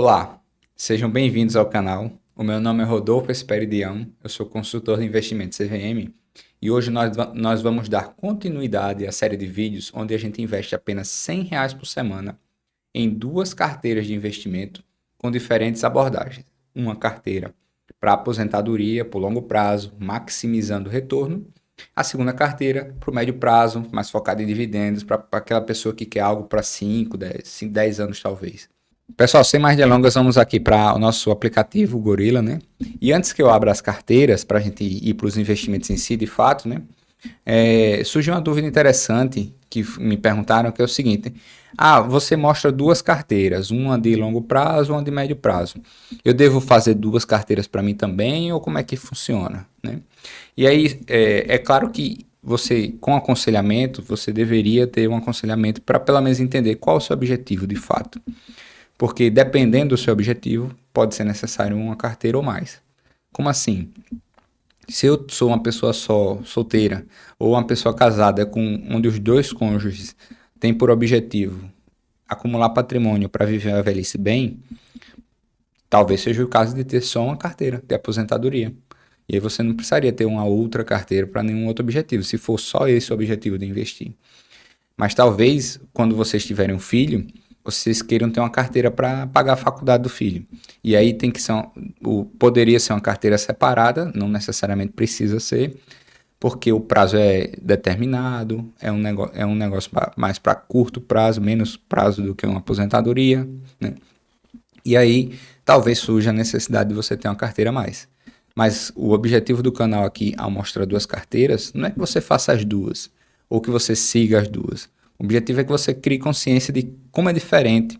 Olá, sejam bem-vindos ao canal. O meu nome é Rodolfo Esperidião, eu sou consultor de investimentos CVM e hoje nós vamos dar continuidade à série de vídeos onde a gente investe apenas R$ 100 por semana em duas carteiras de investimento com diferentes abordagens. Uma carteira para aposentadoria por longo prazo, maximizando o retorno. A segunda carteira para o médio prazo, mais focada em dividendos, para aquela pessoa que quer algo para 5, 10 anos talvez. Pessoal, sem mais delongas, vamos aqui para o nosso aplicativo Gorilla, né? E antes que eu abra as carteiras, para a gente ir para os investimentos em si, de fato, né? Surgiu uma dúvida interessante que me perguntaram, que é o seguinte: você mostra duas carteiras, uma de longo prazo, uma de médio prazo. Eu devo fazer duas carteiras para mim também, ou como é que funciona, né? E aí, é claro que você, com aconselhamento, você deveria ter um aconselhamento para pelo menos entender qual é o seu objetivo de fato. Porque dependendo do seu objetivo, pode ser necessário uma carteira ou mais. Como assim? Se eu sou uma pessoa só, solteira, ou uma pessoa casada onde os dois cônjuges têm por objetivo acumular patrimônio para viver a velhice bem, talvez seja o caso de ter só uma carteira de aposentadoria. E aí você não precisaria ter uma outra carteira para nenhum outro objetivo, se for só esse o objetivo de investir. Mas talvez, quando vocês tiverem um filho, vocês queiram ter uma carteira para pagar a faculdade do filho. E aí tem que ser poderia ser uma carteira separada, não necessariamente precisa ser, porque o prazo é determinado, é um negócio mais para curto prazo, menos prazo do que uma aposentadoria, né? E aí talvez surja a necessidade de você ter uma carteira a mais. Mas o objetivo do canal aqui, ao mostrar duas carteiras, não é que você faça as duas, ou que você siga as duas. O objetivo é que você crie consciência de como é diferente,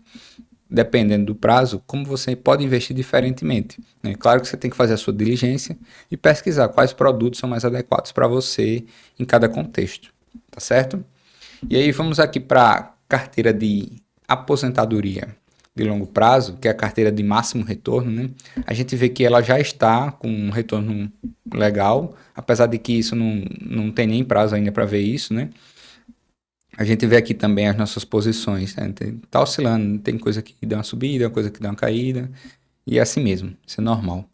dependendo do prazo, como você pode investir diferentemente. É claro que você tem que fazer a sua diligência e pesquisar quais produtos são mais adequados para você em cada contexto, tá certo? E aí vamos aqui para a carteira de aposentadoria de longo prazo, que é a carteira de máximo retorno, né? A gente vê que ela já está com um retorno legal, apesar de que isso não tem nem prazo ainda para ver isso, né? A gente vê aqui também as nossas posições, né? Tá oscilando, tem coisa que dá uma subida, coisa que dá uma caída, e é assim mesmo, isso é normal,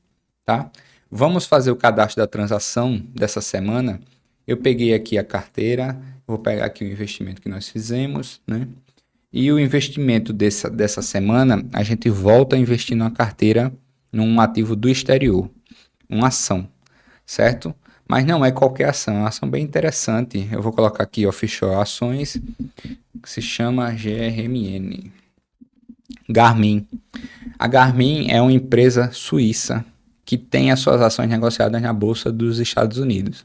tá? Vamos fazer o cadastro da transação dessa semana. Eu peguei aqui a carteira, vou pegar aqui o investimento que nós fizemos, né? E o investimento dessa semana, a gente volta a investir numa carteira, num ativo do exterior, uma ação, certo? Mas não é qualquer ação, é uma ação bem interessante. Eu vou colocar aqui Offshore Ações, que se chama GRMN. Garmin. A Garmin é uma empresa suíça que tem as suas ações negociadas na Bolsa dos Estados Unidos.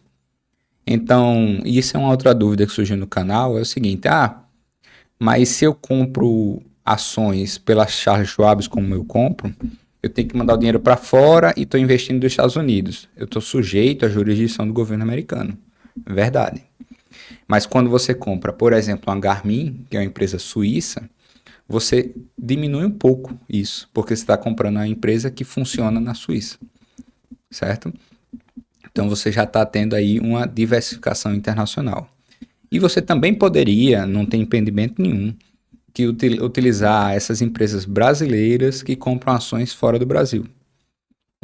Então, isso é uma outra dúvida que surgiu no canal, é o seguinte: mas se eu compro ações pela Charles Schwab como eu compro, eu tenho que mandar o dinheiro para fora e estou investindo nos Estados Unidos. Eu estou sujeito à jurisdição do governo americano. Verdade. Mas quando você compra, por exemplo, uma Garmin, que é uma empresa suíça, você diminui um pouco isso, porque você está comprando uma empresa que funciona na Suíça, certo? Então você já está tendo aí uma diversificação internacional. E você também poderia, não tem impedimento nenhum, que utilizar essas empresas brasileiras que compram ações fora do Brasil.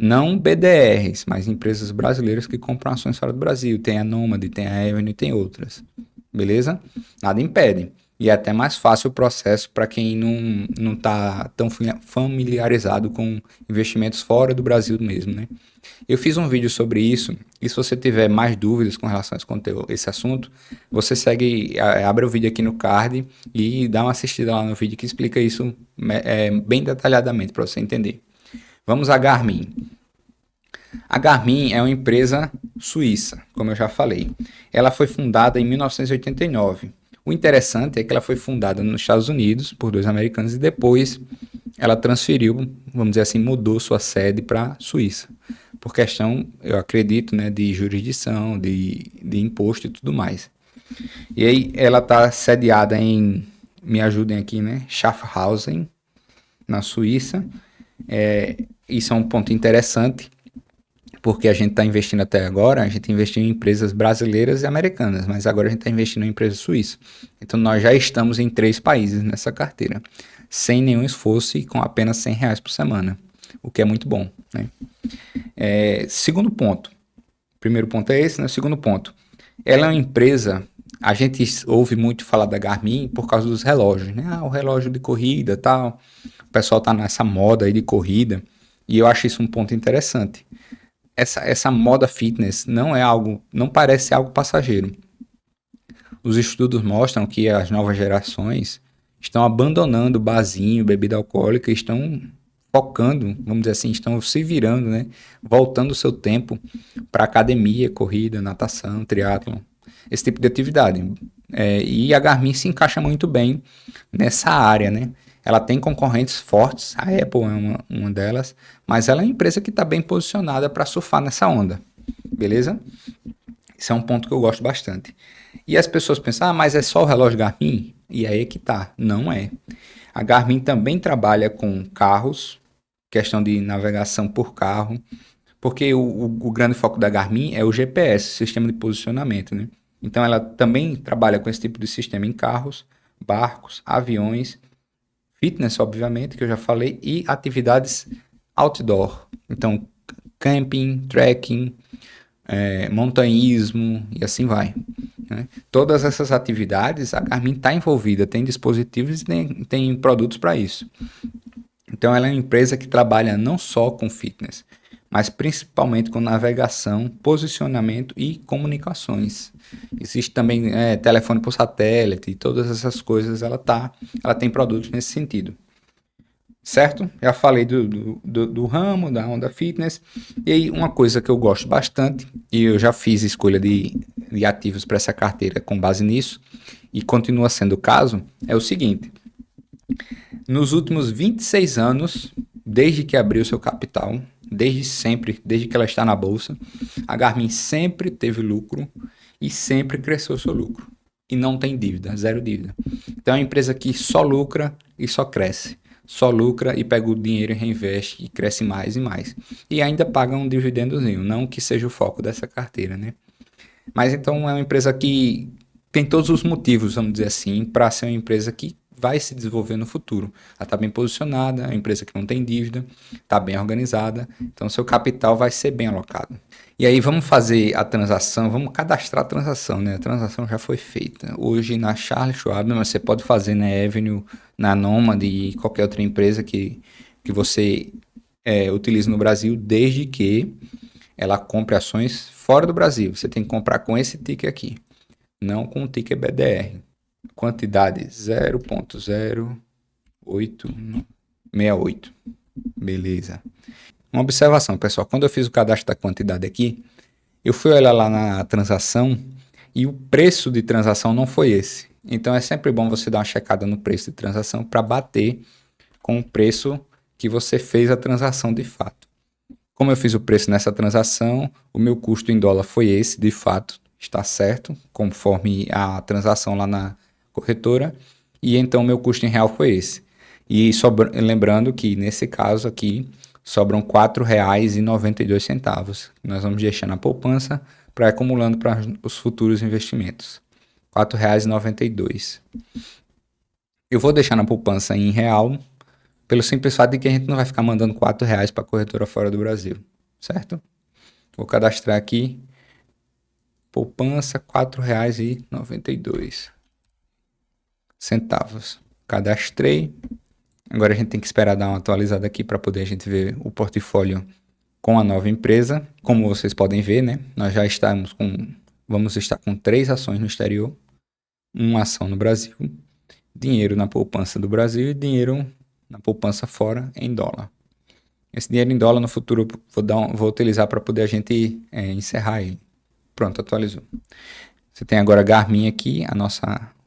Não BDRs, mas empresas brasileiras que compram ações fora do Brasil. Tem a Nomad, tem a Avenue e tem outras. Beleza? Nada impede. E é até mais fácil o processo para quem não está tão familiarizado com investimentos fora do Brasil mesmo, né? Eu fiz um vídeo sobre isso, e se você tiver mais dúvidas com relação a esse assunto, você abre o vídeo aqui no card e dá uma assistida lá no vídeo que explica isso bem detalhadamente para você entender. Vamos à Garmin. A Garmin é uma empresa suíça, como eu já falei. Ela foi fundada em 1989. O interessante é que ela foi fundada nos Estados Unidos por dois americanos e depois ela transferiu, vamos dizer assim, mudou sua sede para a Suíça. Por questão, eu acredito, né, de jurisdição, de imposto e tudo mais. E aí ela está sediada me ajudem aqui, né, Schaffhausen, na Suíça. Isso é um ponto interessante. porque a gente está investindo até agora, a gente investiu em empresas brasileiras e americanas, mas agora a gente está investindo em empresa suíça. Então nós já estamos em 3 países nessa carteira, sem nenhum esforço e com apenas R$ 100 por semana, o que é muito bom, né? Segundo ponto, primeiro ponto é esse, né? Segundo ponto, ela é uma empresa, a gente ouve muito falar da Garmin por causa dos relógios, né? O relógio de corrida e tal, o pessoal tá nessa moda aí de corrida, e eu acho isso um ponto interessante. Essa moda fitness não é algo, não parece algo passageiro. Os estudos mostram que as novas gerações estão abandonando barzinho, bebida alcoólica, e estão focando, vamos dizer assim, estão se virando, né? Voltando o seu tempo para academia, corrida, natação, triatlon, esse tipo de atividade. E a Garmin se encaixa muito bem nessa área, né? Ela tem concorrentes fortes, a Apple é uma delas, mas ela é uma empresa que está bem posicionada para surfar nessa onda, beleza? Isso é um ponto que eu gosto bastante. E as pessoas pensam, mas é só o relógio Garmin? E aí é que tá, não é. A Garmin também trabalha com carros, questão de navegação por carro, porque o grande foco da Garmin é o GPS, sistema de posicionamento, né? Então ela também trabalha com esse tipo de sistema em carros, barcos, aviões, fitness, obviamente, que eu já falei, e atividades outdoor. Então, camping, trekking, montanhismo e assim vai, né? Todas essas atividades, a Garmin está envolvida, tem dispositivos e tem produtos para isso. Então, ela é uma empresa que trabalha não só com fitness, mas principalmente com navegação, posicionamento e comunicações. Existe também telefone por satélite e todas essas coisas, ela tem produtos nesse sentido. Certo? Já falei do ramo, da onda fitness. E aí, uma coisa que eu gosto bastante, e eu já fiz escolha de ativos para essa carteira com base nisso, e continua sendo o caso, é o seguinte: nos últimos 26 anos, desde que abriu seu capital, desde sempre, desde que ela está na bolsa, a Garmin sempre teve lucro e sempre cresceu seu lucro. E não tem dívida, zero dívida. Então é uma empresa que só lucra e só cresce. Só lucra e pega o dinheiro e reinveste e cresce mais e mais. E ainda paga um dividendozinho, não que seja o foco dessa carteira, né? Mas então é uma empresa que tem todos os motivos, vamos dizer assim, para ser uma empresa que vai se desenvolver no futuro. Ela está bem posicionada, é uma empresa que não tem dívida, está bem organizada, então seu capital vai ser bem alocado. E aí vamos fazer a transação, vamos cadastrar a transação, né? A transação já foi feita. Hoje na Charles Schwab, mas você pode fazer na Avenue, na Nomad e qualquer outra empresa que você utilize no Brasil, desde que ela compre ações fora do Brasil. Você tem que comprar com esse ticker aqui, não com o ticker BDR. Quantidade 0.0868. Beleza. Uma observação, pessoal. Quando eu fiz o cadastro da quantidade aqui, eu fui olhar lá na transação e o preço de transação não foi esse. Então é sempre bom você dar uma checada no preço de transação para bater com o preço que você fez a transação de fato. Como eu fiz o preço nessa transação, o meu custo em dólar foi esse, de fato, está certo, conforme a transação lá na corretora, e então o meu custo em real foi esse. E lembrando que nesse caso aqui sobram R$ 4,92. Nós vamos deixar na poupança para ir acumulando para os futuros investimentos. R$ 4,92. Eu vou deixar na poupança em real, pelo simples fato de que a gente não vai ficar mandando R$ 4 para a corretora fora do Brasil, certo? Vou cadastrar aqui, poupança R$ 4,92. Cadastrei. Agora a gente tem que esperar dar uma atualizada aqui para poder a gente ver o portfólio com a nova empresa. Como vocês podem ver, né? Nós já vamos estar com 3 ações no exterior, uma ação no Brasil, dinheiro na poupança do Brasil e dinheiro na poupança fora em dólar. Esse dinheiro em dólar no futuro vou utilizar para poder a gente encerrar ele. Pronto, atualizou. Você tem agora a Garmin aqui,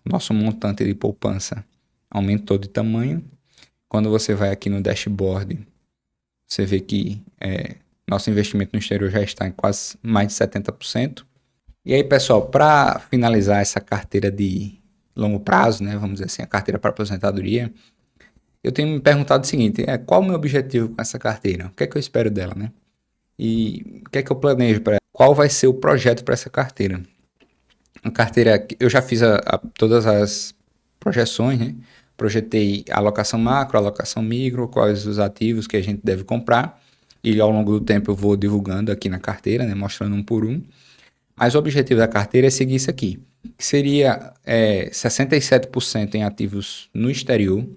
nosso montante de poupança aumentou de tamanho. Quando você vai aqui no dashboard, você vê que nosso investimento no exterior já está em quase mais de 70%. E aí, pessoal, para finalizar essa carteira de longo prazo, né, vamos dizer assim, a carteira para aposentadoria, eu tenho me perguntado o seguinte, qual o meu objetivo com essa carteira? O que é que eu espero dela, né? E o que é que eu planejo para ela? Qual vai ser o projeto para essa carteira? A carteira, eu já fiz todas as projeções, né? Projetei a alocação macro, a alocação micro, quais os ativos que a gente deve comprar. E ao longo do tempo eu vou divulgando aqui na carteira, né? Mostrando um por um. Mas o objetivo da carteira é seguir isso aqui, que seria 67% em ativos no exterior.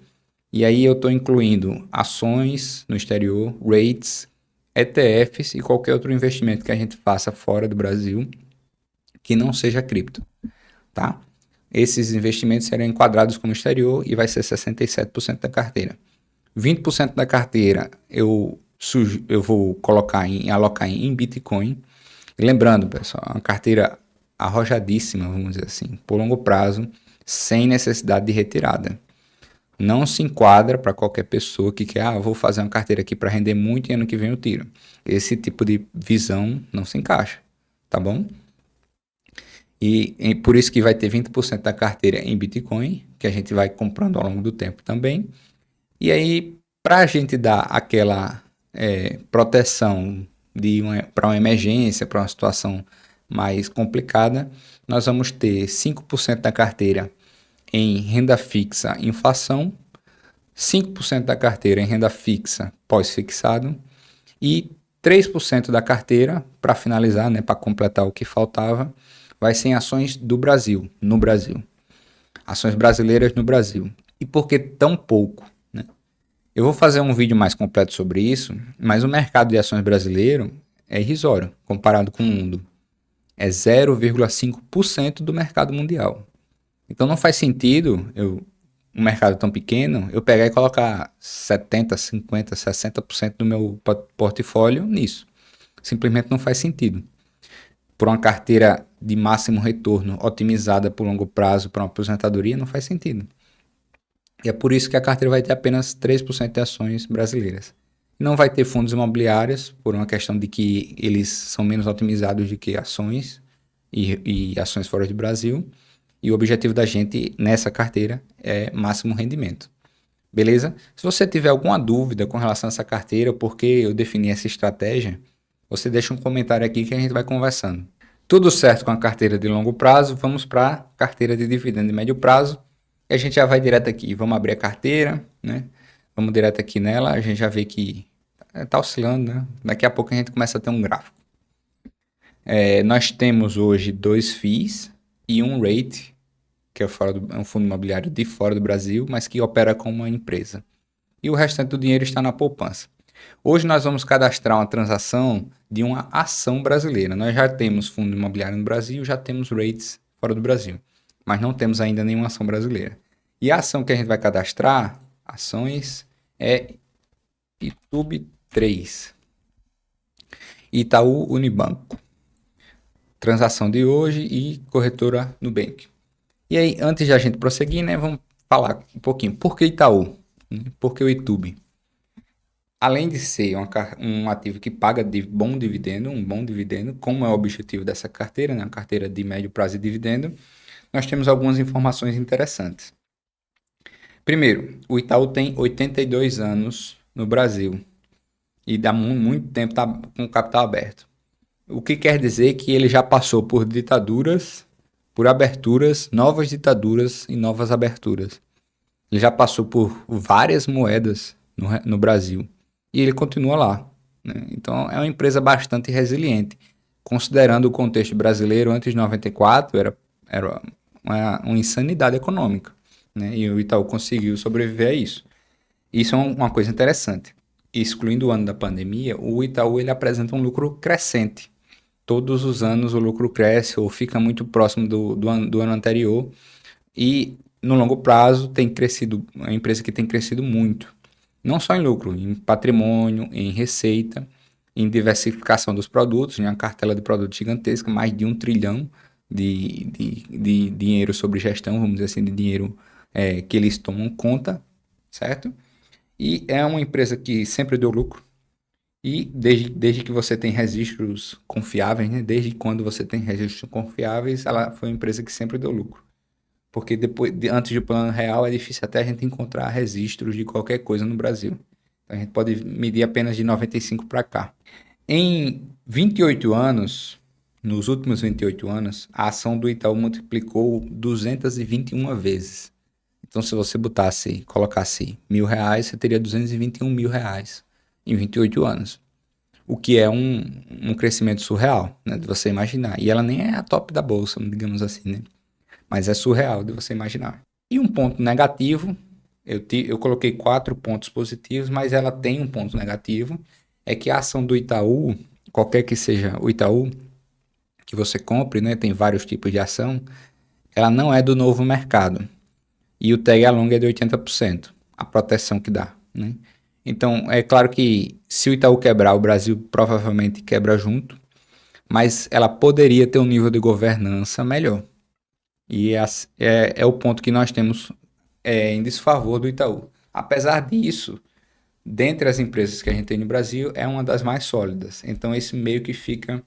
E aí eu estou incluindo ações no exterior, REITs, ETFs e qualquer outro investimento que a gente faça fora do Brasil que não seja cripto, tá? Esses investimentos serão enquadrados como exterior e vai ser 67% da carteira. 20% da carteira eu vou alocar em Bitcoin. E lembrando, pessoal, uma carteira arrojadíssima, vamos dizer assim, por longo prazo, sem necessidade de retirada. Não se enquadra para qualquer pessoa que quer, vou fazer uma carteira aqui para render muito e ano que vem eu tiro. Esse tipo de visão não se encaixa, tá bom? E por isso que vai ter 20% da carteira em Bitcoin, que a gente vai comprando ao longo do tempo também. E aí, para a gente dar aquela proteção para uma emergência, para uma situação mais complicada, nós vamos ter 5% da carteira em renda fixa inflação, 5% da carteira em renda fixa pós-fixado e 3% da carteira, para finalizar, né, para completar o que faltava, vai ser em ações do Brasil, no Brasil. Ações brasileiras no Brasil. E por que tão pouco? Né? Eu vou fazer um vídeo mais completo sobre isso, mas o mercado de ações brasileiro é irrisório comparado com o mundo. É 0,5% do mercado mundial. Então não faz sentido um mercado tão pequeno, eu pegar e colocar 70, 50, 60% do meu portfólio nisso. Simplesmente não faz sentido. Por uma carteira de máximo retorno otimizada por longo prazo para uma aposentadoria, não faz sentido. E é por isso que a carteira vai ter apenas 3% de ações brasileiras. Não vai ter fundos imobiliários, por uma questão de que eles são menos otimizados do que ações e ações fora do Brasil. E o objetivo da gente nessa carteira é máximo rendimento. Beleza? Se você tiver alguma dúvida com relação a essa carteira, ou por que eu defini essa estratégia, você deixa um comentário aqui que a gente vai conversando. Tudo certo com a carteira de longo prazo, vamos para a carteira de dividendo de médio prazo. E a gente já vai direto aqui, vamos abrir a carteira, né? Vamos direto aqui nela, a gente já vê que está oscilando, né? Daqui a pouco a gente começa a ter um gráfico. Nós temos hoje 2 FIIs e um REIT, que é um fundo imobiliário de fora do Brasil, mas que opera como uma empresa. E o restante do dinheiro está na poupança. Hoje nós vamos cadastrar uma transação de uma ação brasileira. Nós já temos fundo imobiliário no Brasil, já temos REITs fora do Brasil, mas não temos ainda nenhuma ação brasileira. E a ação que a gente vai cadastrar, ações, é Itube 3, Itaú Unibanco. Transação de hoje e corretora Nubank. E aí, antes de a gente prosseguir, né, vamos falar um pouquinho. Por que Itaú? Por que o Itube? Além de ser um ativo que paga um bom dividendo, como é o objetivo dessa carteira, né, uma carteira de médio prazo e dividendo, nós temos algumas informações interessantes. Primeiro, o Itaú tem 82 anos no Brasil e dá muito tempo tá com o capital aberto. O que quer dizer que ele já passou por ditaduras, por aberturas, novas ditaduras e novas aberturas. Ele já passou por várias moedas no Brasil e ele continua lá. Né? Então é uma empresa bastante resiliente. Considerando o contexto brasileiro, antes de 94 era uma insanidade econômica. Né? E o Itaú conseguiu sobreviver a isso. Isso é uma coisa interessante. Excluindo o ano da pandemia, o Itaú ele apresenta um lucro crescente. Todos os anos o lucro cresce ou fica muito próximo do ano anterior. E no longo prazo tem crescido, é uma empresa que tem crescido muito. Não só em lucro, em patrimônio, em receita, em diversificação dos produtos, em uma cartela de produtos gigantesca, mais de 1 trilhão de dinheiro sobre gestão, vamos dizer assim, de dinheiro que eles tomam conta, certo? E é uma empresa que sempre deu lucro. E desde que você tem registros confiáveis, né? Desde quando você tem registros confiáveis, ela foi uma empresa que sempre deu lucro. Porque antes do plano real é difícil até a gente encontrar registros de qualquer coisa no Brasil. Então, a gente pode medir apenas de 95 para cá. Em 28 anos, nos últimos 28 anos, a ação do Itaú multiplicou 221 vezes. Então, se você colocasse R$ 1.000, você teria 221 mil reais em 28 anos. O que é um crescimento surreal, né, de você imaginar. E ela nem é a top da bolsa, digamos assim, né? Mas é surreal de você imaginar. E um ponto negativo, eu coloquei 4 pontos positivos, mas ela tem um ponto negativo, é que a ação do Itaú, qualquer que seja o Itaú, que você compre, né, tem vários tipos de ação, ela não é do novo mercado. E o tag along é de 80%, a proteção que dá, né? Então, é claro que se o Itaú quebrar, o Brasil provavelmente quebra junto, mas ela poderia ter um nível de governança melhor. E é o ponto que nós temos em desfavor do Itaú. Apesar disso, dentre as empresas que a gente tem no Brasil, é uma das mais sólidas. Então, esse meio que fica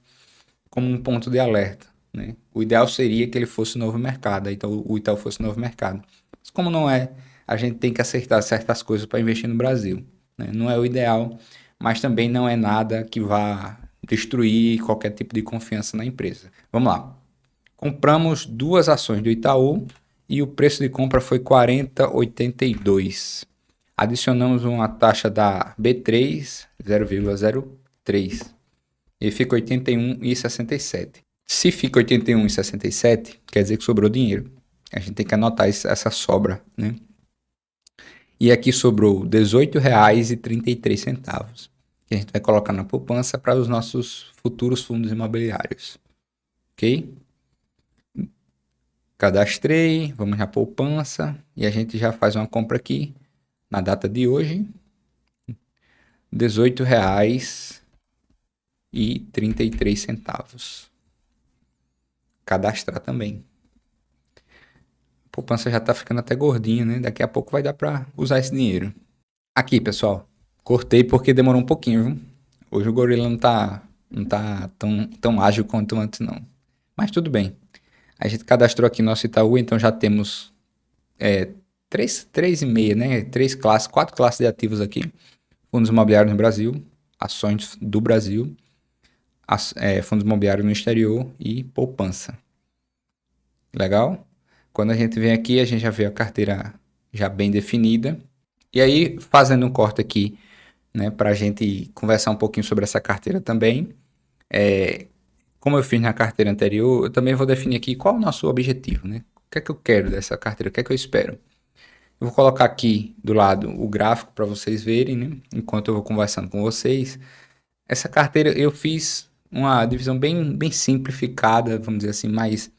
como um ponto de alerta, né? O ideal seria que ele fosse novo mercado, então o Itaú fosse novo mercado. Mas como não é, a gente tem que acertar certas coisas para investir no Brasil, né? Não é o ideal, mas também não é nada que vá destruir qualquer tipo de confiança na empresa. Vamos lá. Compramos 2 ações do Itaú e o preço de compra foi R$ 40,82. Adicionamos uma taxa da B3, 0,03. E fica 81,67. Se fica 81,67, quer dizer que sobrou dinheiro. A gente tem que anotar essa sobra, né? E aqui sobrou R$ 18,33, que a gente vai colocar na poupança para os nossos futuros fundos imobiliários. Ok? Cadastrei, vamos na poupança e a gente já faz uma compra aqui na data de hoje. R$ 18,33. Cadastrar também. A poupança já tá ficando até gordinha, né? Daqui a pouco vai dar para usar esse dinheiro. Aqui, pessoal. Cortei porque demorou um pouquinho, viu? Hoje o gorila não tá tão ágil quanto antes, não. Mas tudo bem. A gente cadastrou aqui nosso Itaú, então já temos três e meia, né? 4 classes de ativos aqui. Fundos imobiliários no Brasil, ações do Brasil, fundos imobiliários no exterior e poupança. Legal? Quando a gente vem aqui, a gente já vê a carteira já bem definida. E aí, fazendo um corte aqui, né, para a gente conversar um pouquinho sobre essa carteira também. Como eu fiz na carteira anterior, eu também vou definir aqui qual é o nosso objetivo, né? O que é que eu quero dessa carteira? O que é que eu espero? Eu vou colocar aqui do lado o gráfico para vocês verem, né? Enquanto eu vou conversando com vocês. Essa carteira eu fiz uma divisão bem simplificada, vamos dizer assim, mais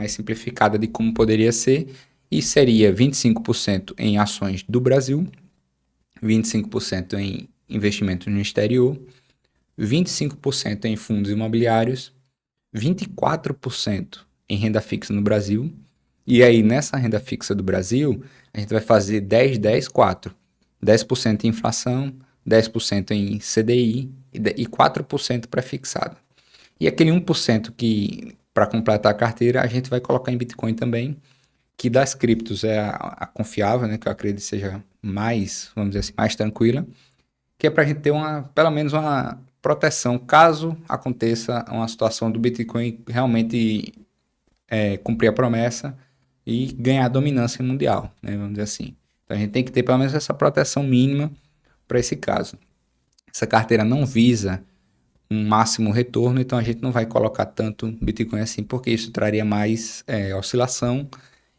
simplificada de como poderia ser. E seria 25% em ações do Brasil, 25% em investimentos no exterior, 25% em fundos imobiliários, 24% em renda fixa no Brasil. E aí, nessa renda fixa do Brasil, a gente vai fazer 10, 10, 4. 10% em inflação, 10% em CDI e 4% pré-fixado. E aquele 1% que, para completar a carteira, a gente vai colocar em Bitcoin também, que das criptos é a confiável, né, que eu acredito seja mais, vamos dizer assim, mais tranquila, que é para a gente ter pelo menos uma proteção caso aconteça uma situação do Bitcoin realmente cumprir a promessa e ganhar dominância mundial, né, vamos dizer assim. Então a gente tem que ter pelo menos essa proteção mínima para esse caso. Essa carteira não visa um máximo retorno, então a gente não vai colocar tanto Bitcoin assim, porque isso traria mais oscilação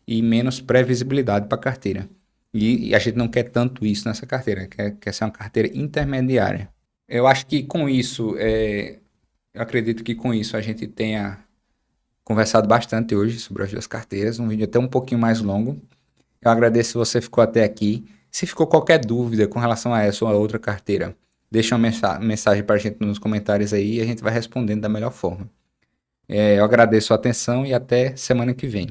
e menos previsibilidade para a carteira. E a gente não quer tanto isso nessa carteira, quer ser uma carteira intermediária. Eu acho que com isso, eu acredito que com isso a gente tenha conversado bastante hoje sobre as 2 carteiras, um vídeo até um pouquinho mais longo. Eu agradeço se você ficou até aqui. Se ficou qualquer dúvida com relação a essa ou a outra carteira, deixa uma mensagem para a gente nos comentários aí e a gente vai respondendo da melhor forma. Eu agradeço a atenção e até semana que vem.